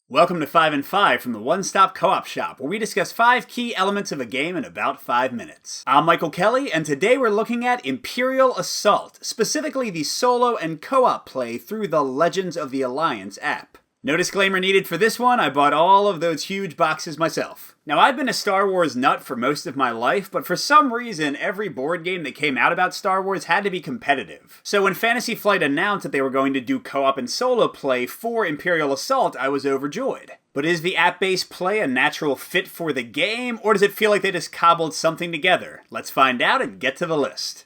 Welcome to 5 and 5 from the One Stop Co-op Shop, where we discuss 5 key elements of a game in about 5 minutes. I'm Michael Kelly, and today we're looking at Imperial Assault, specifically the solo and co-op play through the Legends of the Alliance app. No disclaimer needed for this one, I bought all of those huge boxes myself. Now, I've been a Star Wars nut for most of my life, but for some reason, every board game that came out about Star Wars had to be competitive. So when Fantasy Flight announced that they were going to do co-op and solo play for Imperial Assault, I was overjoyed. But is the app-based play a natural fit for the game, or does it feel like they just cobbled something together? Let's find out and get to the list.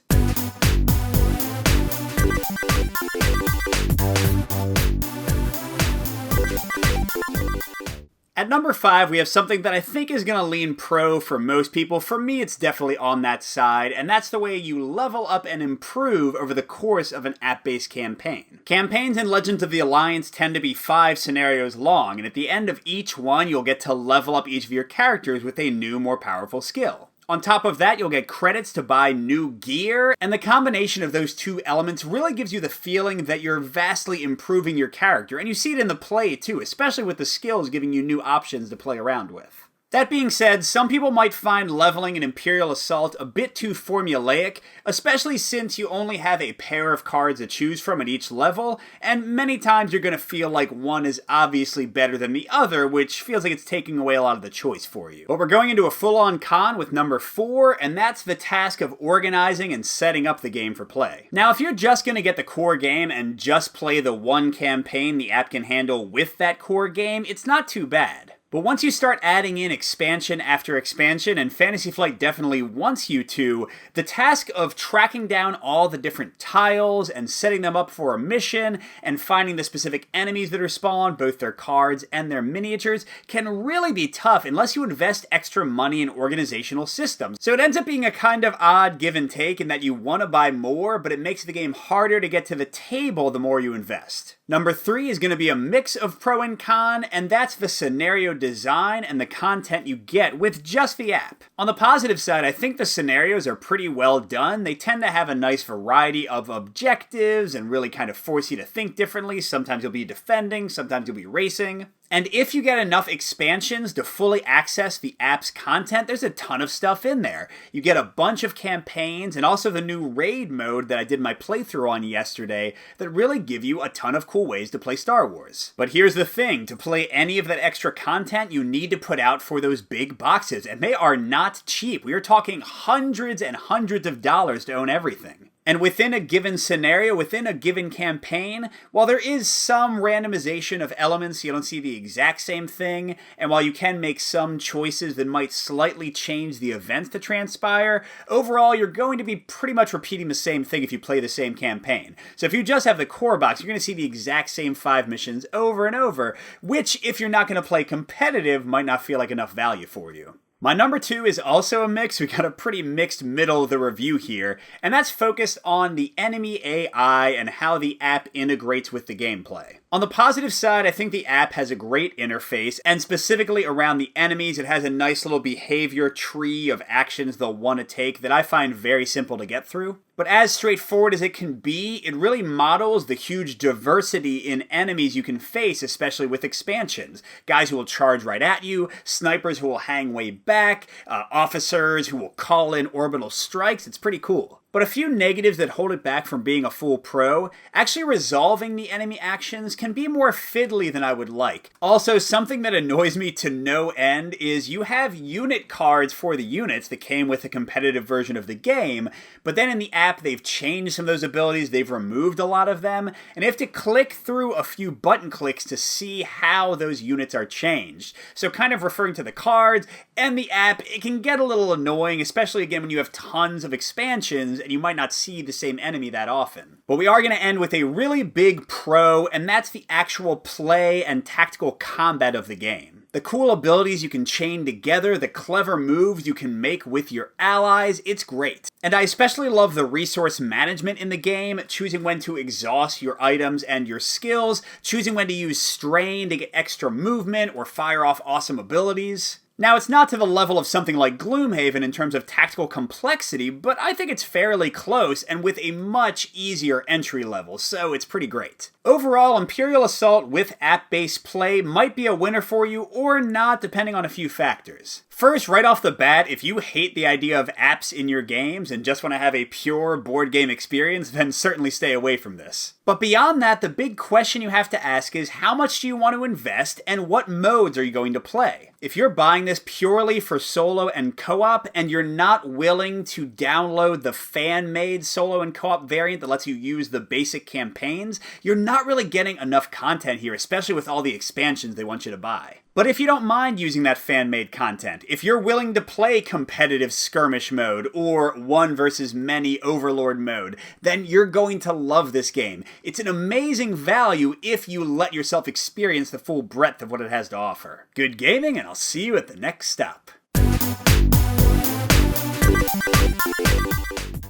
At number 5, we have something that I think is going to lean pro for most people. For me, it's definitely on that side, and that's the way you level up and improve over the course of an app-based campaign. Campaigns in Legends of the Alliance tend to be 5 scenarios long, and at the end of each one, you'll get to level up each of your characters with a new, more powerful skill. On top of that, you'll get credits to buy new gear, and the combination of those two elements really gives you the feeling that you're vastly improving your character, and you see it in the play too, especially with the skills giving you new options to play around with. That being said, some people might find leveling in Imperial Assault a bit too formulaic, especially since you only have a pair of cards to choose from at each level, and many times you're going to feel like one is obviously better than the other, which feels like it's taking away a lot of the choice for you. But we're going into a full-on con with number 4, and that's the task of organizing and setting up the game for play. Now, if you're just going to get the core game and just play the one campaign the app can handle with that core game, it's not too bad. But once you start adding in expansion after expansion, and Fantasy Flight definitely wants you to, the task of tracking down all the different tiles and setting them up for a mission and finding the specific enemies that are spawned, both their cards and their miniatures, can really be tough unless you invest extra money in organizational systems. So it ends up being a kind of odd give and take in that you want to buy more, but it makes the game harder to get to the table the more you invest. Number 3 is going to be a mix of pro and con, and that's the scenario design and the content you get with just the app. On the positive side, I think the scenarios are pretty well done. They tend to have a nice variety of objectives and really kind of force you to think differently. Sometimes you'll be defending, sometimes you'll be racing. And if you get enough expansions to fully access the app's content, there's a ton of stuff in there. You get a bunch of campaigns and also the new raid mode that I did my playthrough on yesterday that really give you a ton of cool ways to play Star Wars. But here's the thing, to play any of that extra content, you need to put out for those big boxes, and they are not cheap. We are talking hundreds and hundreds of dollars to own everything. And within a given scenario, within a given campaign, while there is some randomization of elements, you don't see the exact same thing, and while you can make some choices that might slightly change the events to transpire, overall you're going to be pretty much repeating the same thing if you play the same campaign. So if you just have the core box, you're going to see the exact same 5 missions over and over, which, if you're not going to play competitive, might not feel like enough value for you. My number 2 is also a mix. We got a pretty mixed middle of the review here, and that's focused on the enemy AI and how the app integrates with the gameplay. On the positive side, I think the app has a great interface, and specifically around the enemies, it has a nice little behavior tree of actions they'll want to take that I find very simple to get through. But as straightforward as it can be, it really models the huge diversity in enemies you can face, especially with expansions. Guys who will charge right at you, snipers who will hang way back, officers who will call in orbital strikes. It's pretty cool. But a few negatives that hold it back from being a full pro, actually resolving the enemy actions can be more fiddly than I would like. Also, something that annoys me to no end is you have unit cards for the units that came with the competitive version of the game, but then in the app they've changed some of those abilities, they've removed a lot of them, and you have to click through a few button clicks to see how those units are changed. So kind of referring to the cards and the app, it can get a little annoying, especially again when you have tons of expansions and you might not see the same enemy that often. But we are going to end with a really big pro, and that's the actual play and tactical combat of the game. The cool abilities you can chain together, the clever moves you can make with your allies, it's great. And I especially love the resource management in the game, choosing when to exhaust your items and your skills, choosing when to use strain to get extra movement or fire off awesome abilities. Now, it's not to the level of something like Gloomhaven in terms of tactical complexity, but I think it's fairly close and with a much easier entry level, so it's pretty great. Overall, Imperial Assault with app-based play might be a winner for you or not, depending on a few factors. First, right off the bat, if you hate the idea of apps in your games and just want to have a pure board game experience, then certainly stay away from this. But beyond that, the big question you have to ask is how much do you want to invest and what modes are you going to play? If you're buying this purely for solo and co-op and you're not willing to download the fan-made solo and co-op variant that lets you use the basic campaigns, you're not really getting enough content here, especially with all the expansions they want you to buy. But if you don't mind using that fan-made content, if you're willing to play competitive skirmish mode or one versus many overlord mode, then you're going to love this game. It's an amazing value if you let yourself experience the full breadth of what it has to offer. Good gaming, and I'll see you at the next stop.